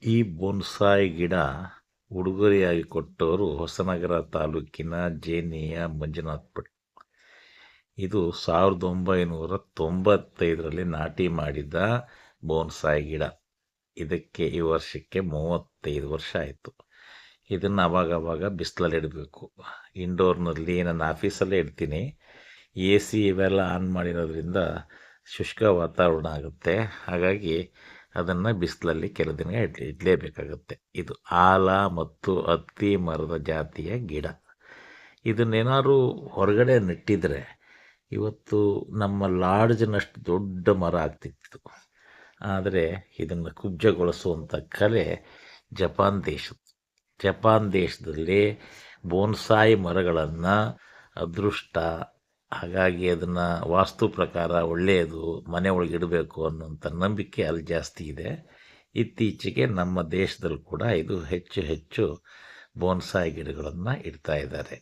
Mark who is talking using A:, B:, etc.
A: ಈ ಬೋನ್ಸಾಯಿ ಗಿಡ ಉಡುಗೊರೆಯಾಗಿ ಕೊಟ್ಟವರು ಹೊಸನಗರ ತಾಲೂಕಿನ ಜೇನಿಯ ಮಂಜುನಾಥ್ ಭಟ್. ಇದು 1995ರಲ್ಲಿ ನಾಟಿ ಮಾಡಿದ ಬೋನ್ಸಾಯಿ ಗಿಡ. ಇದಕ್ಕೆ ಈ ವರ್ಷಕ್ಕೆ 35 ವರ್ಷ ಆಯಿತು. ಇದನ್ನು ಅವಾಗವಾಗ ಬಿಸಿಲಲ್ಲಿ ಇಡಬೇಕು. ಇಂಡೋರ್ನಲ್ಲಿ ನನ್ನ ಆಫೀಸಲ್ಲೇ ಇಡ್ತೀನಿ. AC ಇವೆಲ್ಲ ಆನ್ ಮಾಡಿರೋದ್ರಿಂದ ಶುಷ್ಕ ವಾತಾವರಣ ಆಗುತ್ತೆ. ಹಾಗಾಗಿ ಅದನ್ನು ಬಿಸಿಲಲ್ಲಿ ಕೆಲವು ದಿನ ಇಡಲೇಬೇಕಾಗುತ್ತೆ. ಇದು ಆಲ ಮತ್ತು ಹತ್ತಿ ಮರದ ಜಾತಿಯ ಗಿಡ. ಇದನ್ನೇನಾದ್ರು ಹೊರಗಡೆ ನೆಟ್ಟಿದ್ರೆ ಇವತ್ತು ನಮ್ಮ ಲಾಡ್ಜ್ನಷ್ಟು ದೊಡ್ಡ ಮರ ಆಗ್ತಿತ್ತು. ಆದರೆ ಇದನ್ನು ಕುಬ್ಜಗೊಳಿಸುವಂಥ ಕಲೆ ಜಪಾನ್ ದೇಶದಲ್ಲಿ ಬೋನ್ಸಾಯಿ ಮರಗಳನ್ನು ಅದೃಷ್ಟ, ಹಾಗಾಗಿ ಅದನ್ನು ವಾಸ್ತು ಪ್ರಕಾರ ಒಳ್ಳೆಯದು, ಮನೆ ಒಳಗೆ ಇಡಬೇಕು ಅನ್ನೋಂಥ ನಂಬಿಕೆ ಅಲ್ಲಿ ಜಾಸ್ತಿ ಇದೆ. ಇತ್ತೀಚೆಗೆ ನಮ್ಮ ದೇಶದಲ್ಲಿ ಕೂಡ ಇದು ಹೆಚ್ಚು ಹೆಚ್ಚು ಬೋನ್ಸಾಯಿ ಗಿಡಗಳನ್ನು ಇಡ್ತಾ ಇದ್ದಾರೆ.